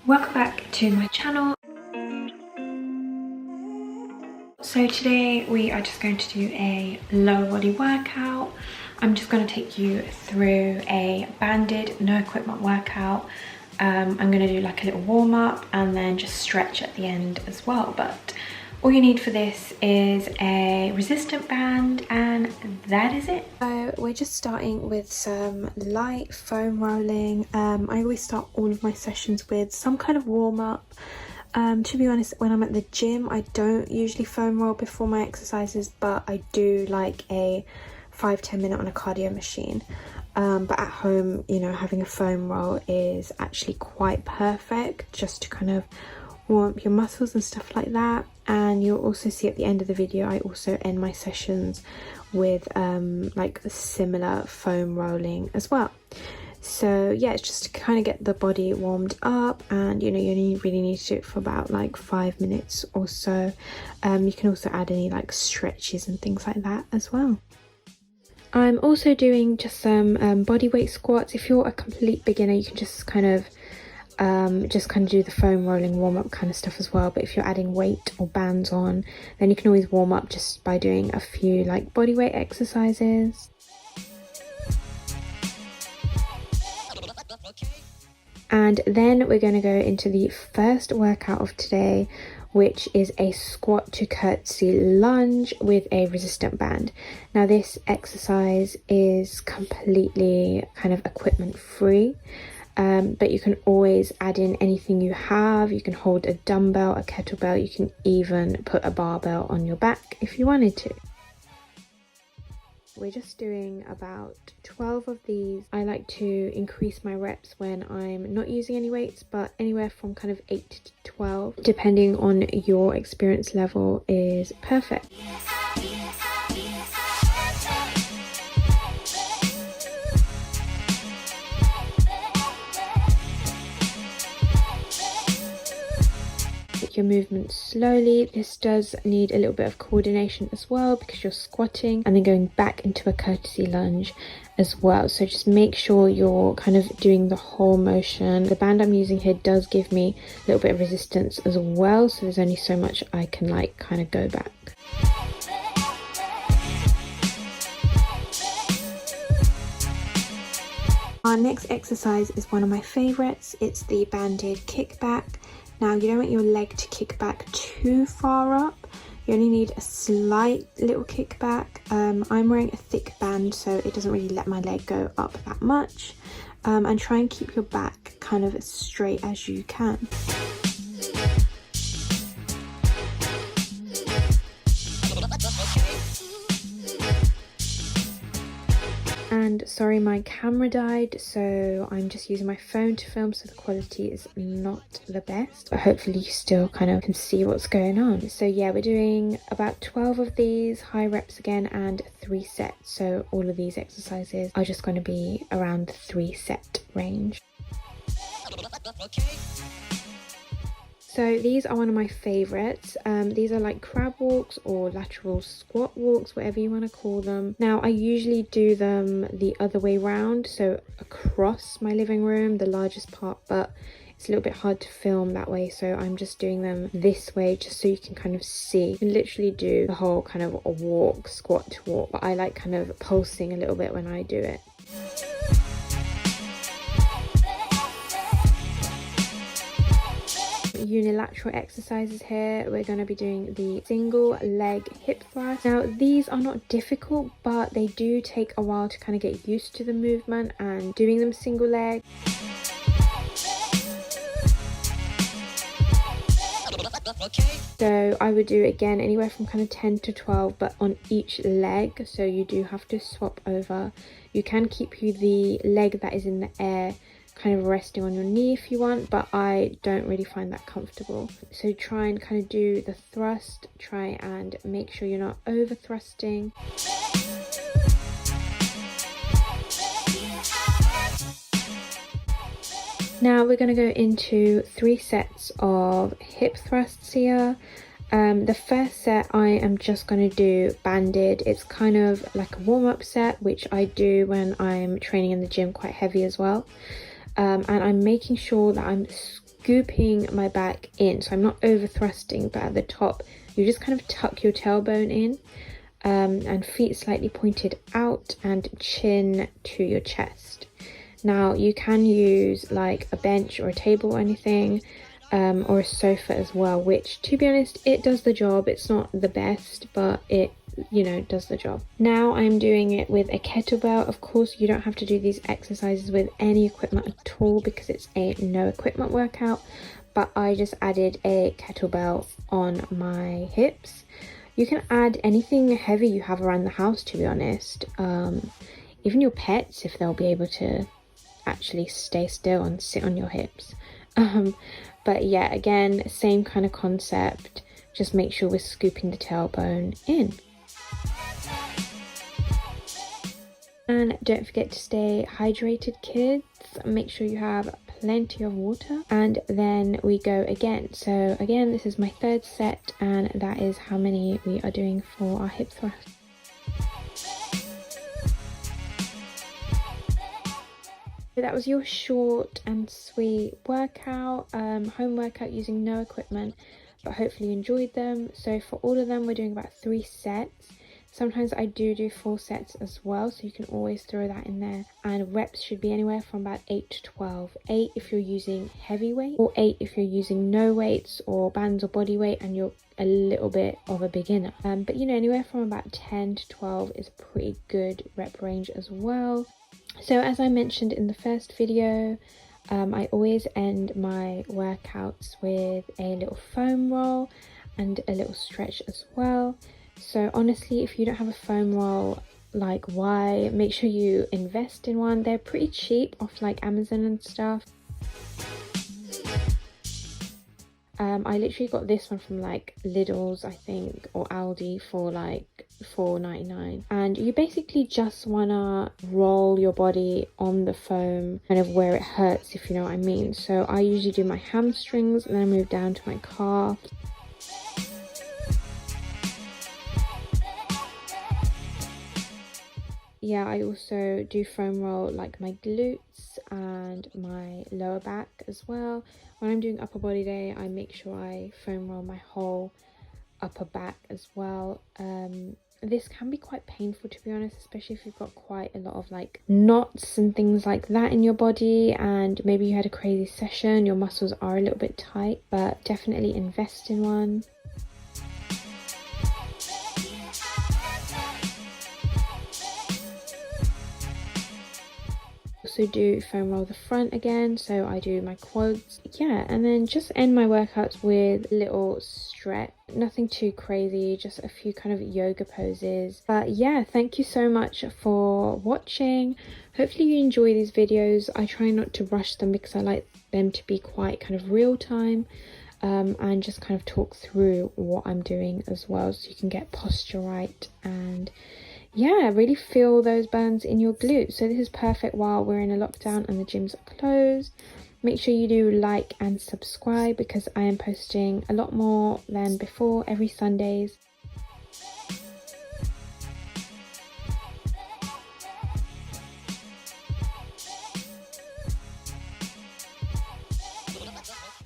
Welcome back to my channel. So today we are just going to do a lower body workout. I'm just going to take you through a banded no equipment workout. I'm going to do like a little warm up and then just stretch at the end as well. But all you need for this is a resistant band and that is it. So we're just starting with some light foam rolling. I always start all of my sessions with some kind of warm up. To be honest, when I'm at the gym, I don't usually foam roll before my exercises, but I do like a 5-10 minute on a cardio machine. But at home, you know, having a foam roll is actually quite perfect just to kind of warm up your muscles and stuff like that. And you'll also see at the end of the video, I also end my sessions with like a similar foam rolling as well. So yeah, it's just to kind of get the body warmed up, and you know, you only really need to do it for about like 5 minutes or so. You can also add any like stretches and things like that as well. I'm also doing just some body weight squats. If you're a complete beginner, you can just kind of do the foam rolling warm up kind of stuff as well. But if you're adding weight or bands on, then you can always warm up just by doing a few like body weight exercises. And then we're going to go into the first workout of today, which is a squat to curtsy lunge with a resistant band. Now this exercise is completely kind of equipment free, but you can always add in anything you have. You can hold a dumbbell, a kettlebell, you can even put a barbell on your back if you wanted to. We're just doing about 12 of these. I like to increase my reps when I'm not using any weights, but anywhere from kind of 8 to 12, depending on your experience level, is perfect. Your movement slowly. This does need a little bit of coordination as well because you're squatting and then going back into a curtsy lunge as well. So just make sure you're kind of doing the whole motion. The band I'm using here does give me a little bit of resistance as well, so there's only so much I can like kind of go back. Our next exercise is one of my favorites. It's the banded kickback. Now you don't want your leg to kick back too far up. You only need a slight little kickback. I'm wearing a thick band, so it doesn't really let my leg go up that much. And try and keep your back kind of as straight as you can. And sorry, my camera died, so I'm just using my phone to film, so the quality is not the best, but hopefully you still kind of can see what's going on. So yeah, we're doing about 12 of these, high reps again, and 3 sets. So all of these exercises are just going to be around the 3 set range. So these are one of my favorites. These are like crab walks or lateral squat walks, whatever you want to call them. Now I usually do them the other way round, so across my living room, the largest part, but it's a little bit hard to film that way, so I'm just doing them this way just so you can kind of see. You can literally do the whole kind of a walk, squat to walk, but I like kind of pulsing a little bit when I do it. Unilateral exercises here. We're going to be doing the single leg hip thrust. Now these are not difficult, but they do take a while to kind of get used to the movement and doing them single leg. So I would do again anywhere from kind of 10 to 12, but on each leg, so you do have to swap over. You can keep the leg that is in the air kind of resting on your knee if you want, but I don't really find that comfortable. So try and kind of do the thrust, try and make sure you're not over thrusting. Now we're going to go into 3 sets of hip thrusts here. The first set I am just going to do banded. It's kind of like a warm-up set, which I do when I'm training in the gym quite heavy as well. And I'm making sure that I'm scooping my back in, so I'm not over thrusting, but at the top you just kind of tuck your tailbone in, and feet slightly pointed out and chin to your chest. Now you can use like a bench or a table or anything, or a sofa as well, which, to be honest, it does the job. It's not the best, but it, you know, does the job. Now I'm doing it with a kettlebell. Of course, you don't have to do these exercises with any equipment at all because it's a no equipment workout, but I just added a kettlebell on my hips. You can add anything heavy you have around the house, to be honest. Even your pets, if they'll be able to actually stay still and sit on your hips. But yeah, again, same kind of concept. Just make sure we're scooping the tailbone in. And don't forget to stay hydrated, kids. Make sure you have plenty of water. And then we go again. So again, this is my third set, and that is how many we are doing for our hip thrust. So that was your short and sweet workout, home workout using no equipment, but hopefully you enjoyed them. So for all of them, we're doing about 3 sets. Sometimes I do 4 sets as well, so you can always throw that in there. And reps should be anywhere from about 8 to 12. 8 if you're using heavy weight, or 8 if you're using no weights or bands or body weight and you're a little bit of a beginner. But you know, anywhere from about 10 to 12 is a pretty good rep range as well. So as I mentioned in the first video, I always end my workouts with a little foam roll and a little stretch as well. So honestly, if you don't have a foam roll, like, why? Make sure you invest in one. They're pretty cheap off like Amazon and stuff. I literally got this one from like Lidl's, I think, or Aldi for like $4.99. And you basically just wanna roll your body on the foam kind of where it hurts, if you know what I mean. So I usually do my hamstrings and then I move down to my calves. Yeah, I also do foam roll like my glutes and my lower back as well. When I'm doing upper body day, I make sure I foam roll my whole upper back as well. This can be quite painful, to be honest, especially if you've got quite a lot of like knots and things like that in your body, and maybe you had a crazy session, your muscles are a little bit tight, but definitely invest in one. Also do foam roll the front again, so I do my quads, yeah, and then just end my workouts with little stretch. Nothing too crazy, just a few kind of yoga poses. But yeah, thank you so much for watching. Hopefully you enjoy these videos. I try not to rush them because I like them to be quite kind of real time, and just kind of talk through what I'm doing as well, so you can get posture right and yeah, really feel those burns in your glutes. So this is perfect while we're in a lockdown and the gyms are closed. Make sure you do like and subscribe because I am posting a lot more than before every Sundays.